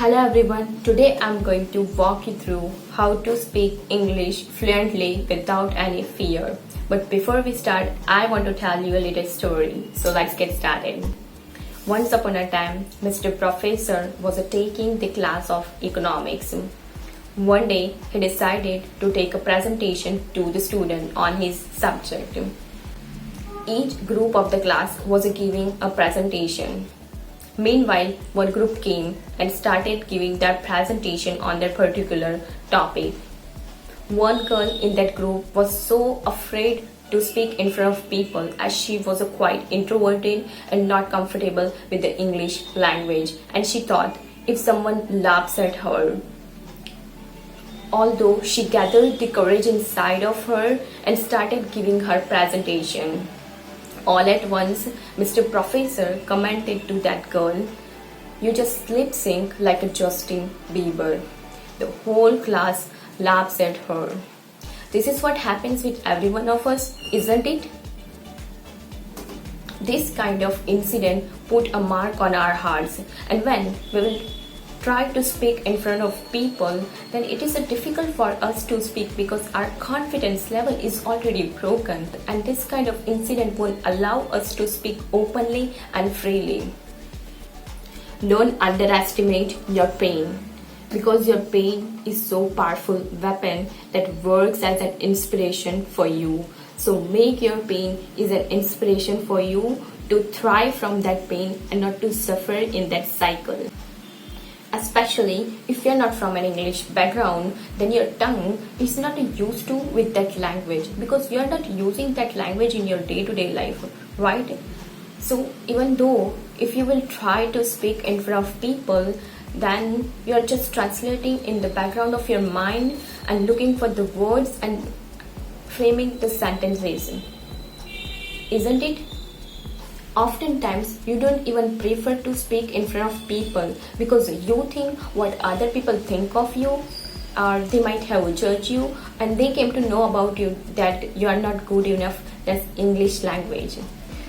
Hello everyone, today I'm going to walk you through how to speak English fluently without any fear. But before we start, I want to tell you a little story. So let's get started. Once upon a time, Mr. Professor was taking the class of economics. One day, he decided to take a presentation to the student on his subject. Each group of the class was giving a presentation. Meanwhile, one group came and started giving their presentation on their particular topic. One girl in that group was so afraid to speak in front of people as she was quite introverted and not comfortable with the English language, and she thought if someone laughs at her. Although she gathered the courage inside of her and started giving her presentation. All at once, Mr. Professor commented to that girl, "You just lip sync like a Justin Bieber." The whole class laughs at her. This is what happens with every one of us, isn't it? This kind of incident put a mark on our hearts, and when we will try to speak in front of people, then it is difficult for us to speak because our confidence level is already broken, and this kind of incident won't allow us to speak openly and freely. Don't underestimate your pain, because your pain is so powerful weapon that works as an inspiration for you. So make your pain is an inspiration for you to thrive from that pain and not to suffer in that cycle. Especially if you're not from an English background, then your tongue is not used to with that language, because you're not using that language in your day-to-day life, right? So even though if you will try to speak in front of people, then you're just translating in the background of your mind and looking for the words and framing the sentences, isn't it? Oftentimes, you don't even prefer to speak in front of people because you think what other people think of you, or they might have judged you, and they came to know about you that you are not good enough as English language.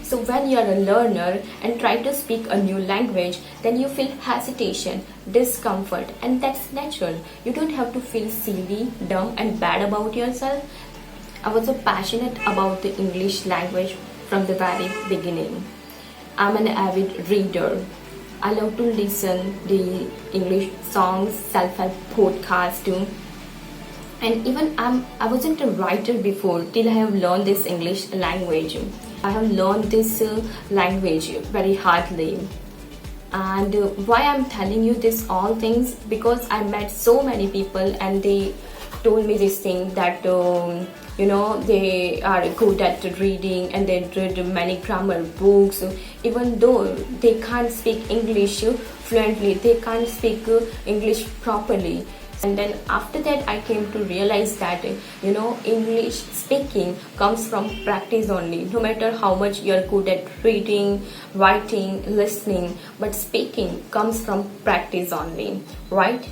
So when you are a learner and try to speak a new language, then you feel hesitation, discomfort, and that's natural. You don't have to feel silly, dumb, and bad about yourself. I was so passionate about the English language from the very beginning. I'm an avid reader. I love to listen the English songs, self-help podcast too. And even I wasn't a writer before till I have learned this English language. I have learned this language very hardly. And why I'm telling you this all things, because I met so many people and they told me this thing that they are good at reading and they read many grammar books, even though they can't speak English fluently, they can't speak English properly. And then after that I came to realize that English speaking comes from practice only. No matter how much you're good at reading, writing, listening, but speaking comes from practice only, right?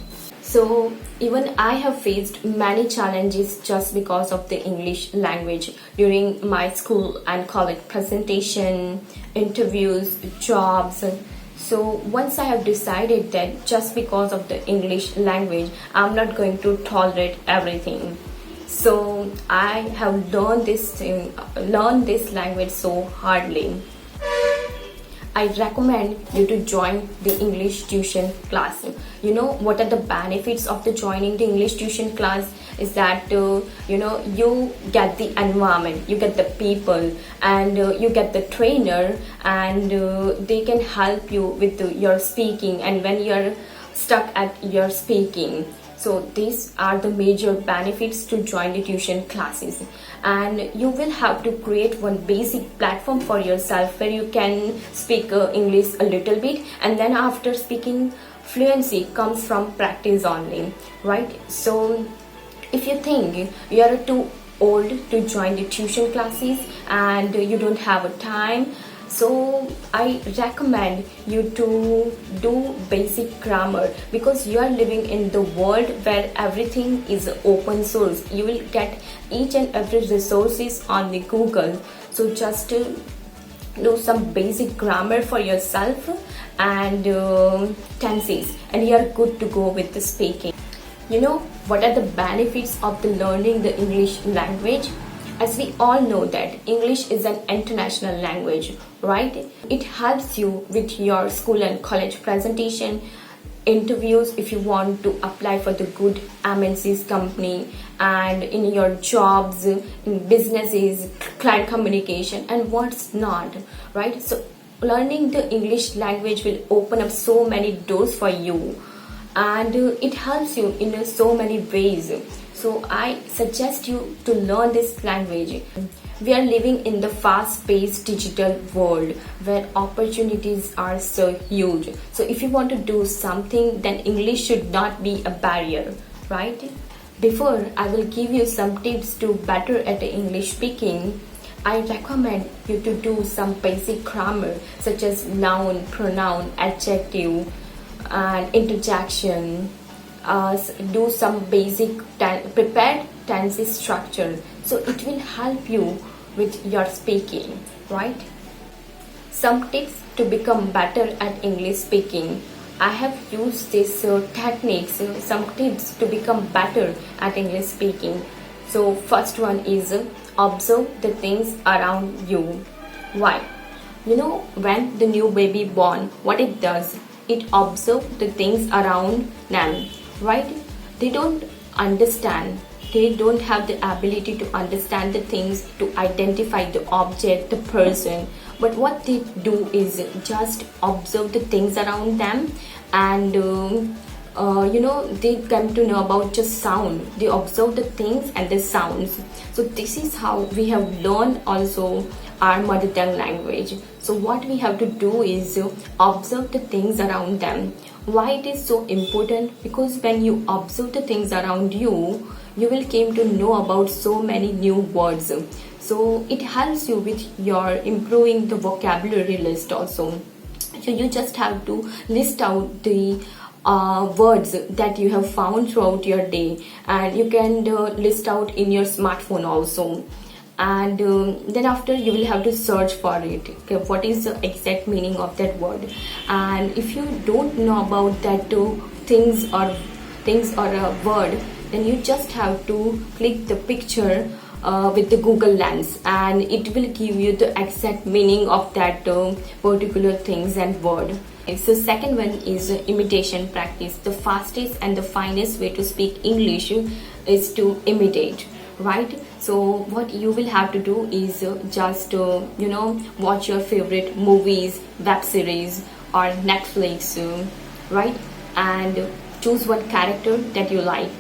So even I have faced many challenges just because of the English language during my school and college presentation, interviews, jobs. So once I have decided that just because of the English language, I'm not going to tolerate everything. So I have learned this language so hardly. I recommend you to join the English tuition class. You know what are the benefits of the joining the English tuition class is that you get the environment, you get the people, and you get the trainer, and they can help you with your speaking and when you're stuck at your speaking. So these are the major benefits to join the tuition classes, and you will have to create one basic platform for yourself where you can speak English a little bit, and then after speaking fluency comes from practice only, right? So if you think you are too old to join the tuition classes and you don't have a time, so I recommend you to do basic grammar, because you are living in the world where everything is open source. You will get each and every resources on the Google. So just do some basic grammar for yourself and tenses, and you are good to go with the speaking. You know what are the benefits of the learning the English language? As we all know that English is an international language, right? It helps you with your school and college presentation, interviews if you want to apply for the good MNC's company, and in your jobs, in businesses, client communication, and what's not, right? So learning the English language will open up so many doors for you, and it helps you in so many ways. So I suggest you to learn this language. We are living in the fast-paced digital world where opportunities are so huge. So if you want to do something, then English should not be a barrier, right? Before I will give you some tips to better at English speaking, I recommend you to do some basic grammar such as noun, pronoun, adjective, and interjection. Do some basic prepared tenses structure, so it will help you with your speaking, right? Some tips to become better at English speaking. I have used these techniques, some tips to become better at English speaking. So first one is observe the things around you. Why? You know, when the new baby born, what it does, it observes the things around them, right? They don't understand, they don't have the ability to understand the things, to identify the object, the person, but what they do is just observe the things around them, and they come to know about just sound. They observe the things and the sounds. So this is how we have learned also our mother tongue language. So what we have to do is observe the things around them. Why it is so important? Because when you observe the things around you, you will came to know about so many new words. So it helps you with your improving the vocabulary list also. So you just have to list out the words that you have found throughout your day, and you can list out in your smartphone also, and then after you will have to search for it. Okay, what is the exact meaning of that word? And if you don't know about that things or a word, then you just have to click the picture with the Google Lens, and it will give you the exact meaning of that particular things and word. So second one is imitation practice. The fastest and the finest way to speak English is to imitate, right? So what you will have to do is just watch your favorite movies, web series, or Netflix, right? And choose one character that you like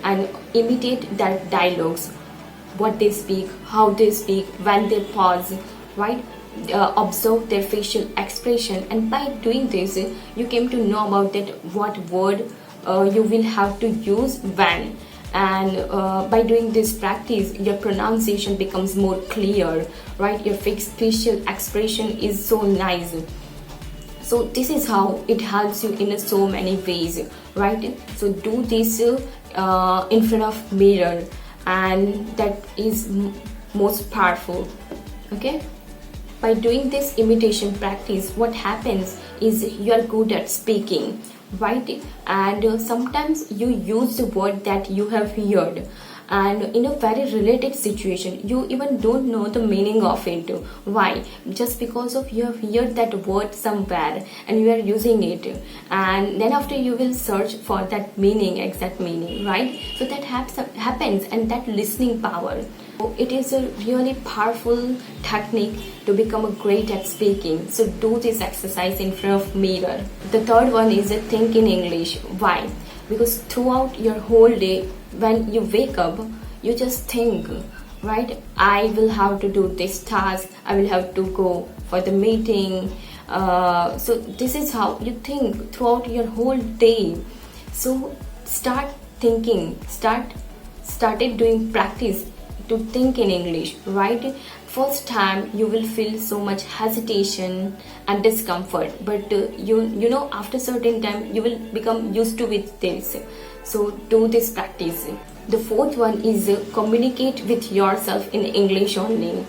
and imitate their dialogues, what they speak, how they speak, when they pause, right? Observe their facial expression, and by doing this you came to know about that what word you will have to use when, and by doing this practice your pronunciation becomes more clear, right? Your facial expression is so nice. So this is how it helps you in so many ways, right? So do this in front of mirror, and that is most powerful. Okay, by doing this imitation practice, what happens is you are good at speaking, right? And sometimes you use the word that you have heard, and in a very related situation you even don't know the meaning of it. Why? Just because of you have heard that word somewhere and you are using it, and then after you will search for that meaning, exact meaning, right? So that happens, and that listening power, it is a really powerful technique to become a great at speaking. So do this exercise in front of mirror. The third one is think in English. Why? Because throughout your whole day, when you wake up, you just think, right? I will have to do this task, I will have to go for the meeting. So this is how you think throughout your whole day. So start thinking, started doing practice to think in English, right? First time you will feel so much hesitation and discomfort, but you know after certain time you will become used to with this. So do this practice. The fourth one is communicate with yourself in English only.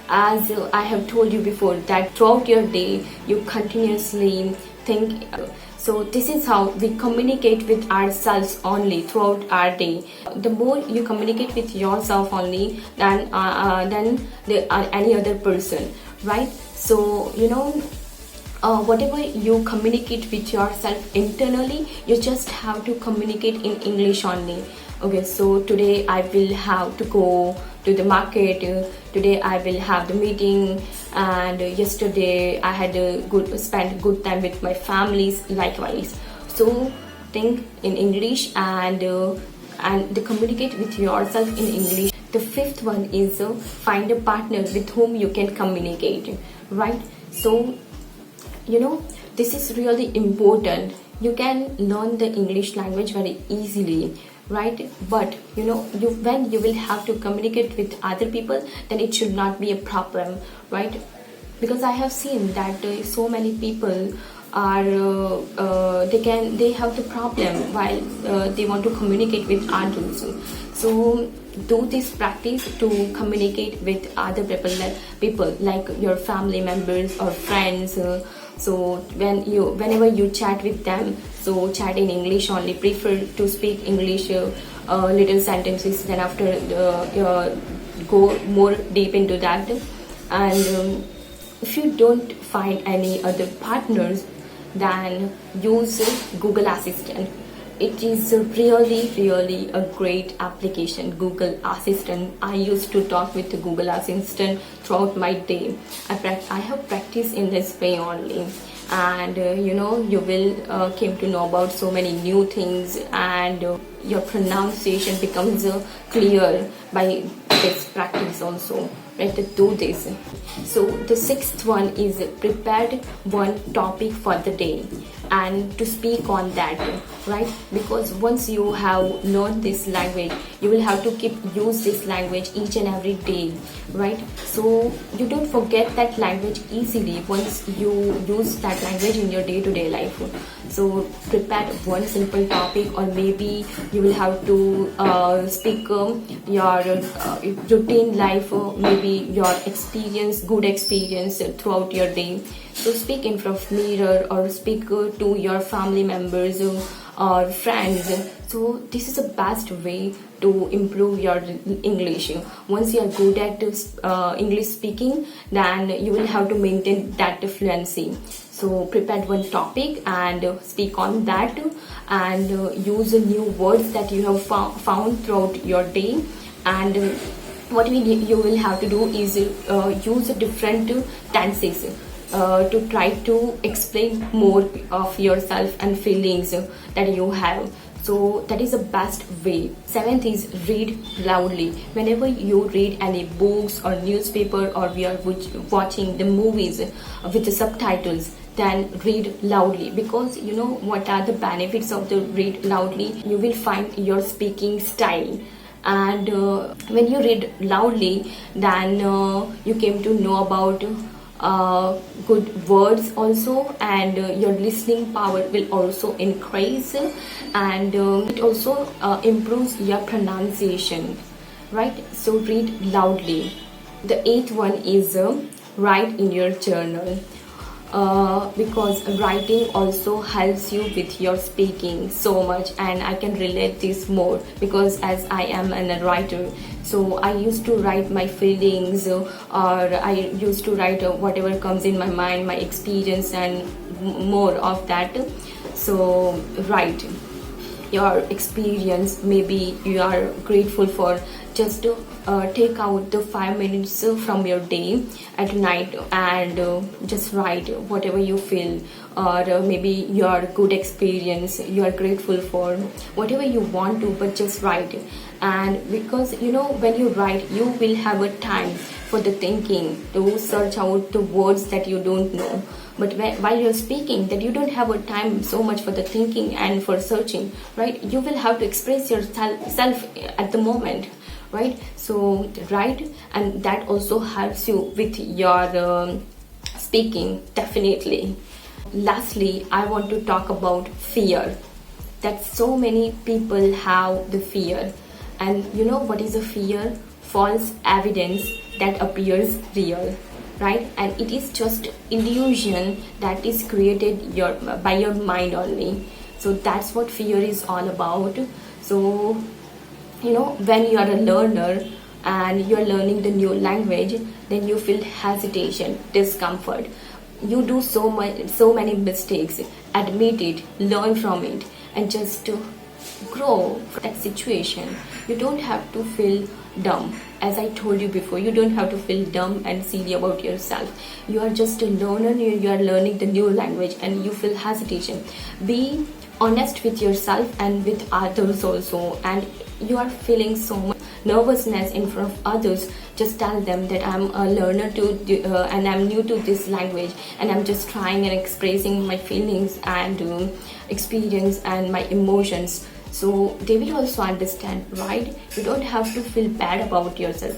as I have told you before, that throughout your day you continuously think. So this is how we communicate with ourselves only throughout our day. The more you communicate with yourself only than any other person, right? So whatever you communicate with yourself internally, you just have to communicate in English only. Okay, so today I will have to go to the market, today I will have the meeting, and yesterday I had spent good time with my families, likewise. So think in English and the communicate with yourself in English. The fifth one is find a partner with whom you can communicate, right? So this is really important. You can learn the English language very easily, right? But when you will have to communicate with other people, then it should not be a problem, right? Because I have seen that so many people are they have the problem while they want to communicate with others. So do this practice to communicate with other people like your family members or friends. So whenever you chat with them, so chat in English only. Prefer to speak English little sentences. Then after go more deep into that. And if you don't find any other partners, then use Google Assistant. It is really a great application, Google Assistant. I used to talk with the Google Assistant throughout my day. I have practiced in this way only, and you will came to know about so many new things, and your pronunciation becomes clear by this practice also. Right, to do this. So the sixth one is prepared one topic for the day and to speak on that, right? Because once you have learned this language, you will have to use this language each and every day, right? So you don't forget that language easily once you use that language in your day-to-day life. So prepare one simple topic, or maybe you will have to speak your routine life, maybe your good experience throughout your day. So speak in front of mirror, or speak to your family members or friends. So this is the best way to improve your English. Once you are good at English speaking, then you will have to maintain that fluency. So prepare one topic and speak on that, and use new words that you have found throughout your day. And what you will have to do is use different tenses to try to explain more of yourself and feelings that you have. So that is the best way. Seventh is read loudly. Whenever you read any books or newspaper, or we are watching the movies with the subtitles, then read loudly. Because what are the benefits of the read loudly? You will find your speaking style. And when you read loudly, then you came to know about good words also, and your listening power will also increase, and it also improves your pronunciation, right? So read loudly. The eighth one is write in your journal. Because writing also helps you with your speaking so much, and I can relate this more because as I am a writer, so I used to write my feelings, or I used to write whatever comes in my mind, my experience, and more of that. So write your experience. Maybe you are grateful for, just to take out the 5 minutes from your day at night and just write whatever you feel, or maybe your good experience you are grateful for, whatever you want to, but just write. And because when you write, you will have a time for the thinking, to search out the words that you don't know. But while you're speaking, that you don't have a time so much for the thinking and for searching, right? You will have to express yourself at the moment, right? So write, and that also helps you with your speaking, definitely. Lastly, I want to talk about fear. That so many people have the fear. And what is a fear? false evidence that appears real, right? And it is just illusion that is created by your mind only. So that's what fear is all about. So when you are a learner and you're learning the new language, then you feel hesitation, discomfort. You do so many mistakes. Admit it, learn from it, and just to grow from that situation. You don't have to feel dumb. As I told you before, you don't have to feel dumb and silly about yourself. You are just a learner. You are learning the new language and you feel hesitation. Be honest with yourself and with others also. And you are feeling so much nervousness in front of others, just tell them that I'm a learner and I'm new to this language, and I'm just trying and expressing my feelings and experience and my emotions. So they will also understand, right? You don't have to feel bad about yourself.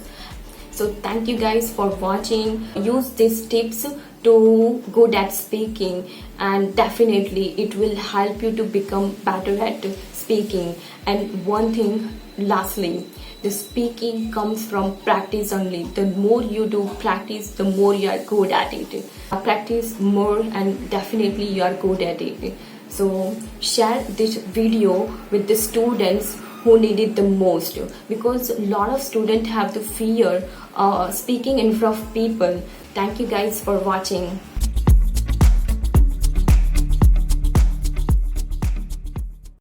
So thank you guys for watching. Use these tips to good at speaking, and definitely it will help you to become better at speaking. And one thing lastly, the speaking comes from practice only. The more you do practice, the more you are good at it. Practice more and definitely you are good at it. So share this video with the students who need it the most, because a lot of students have the fear speaking in front of people. Thank you guys for watching.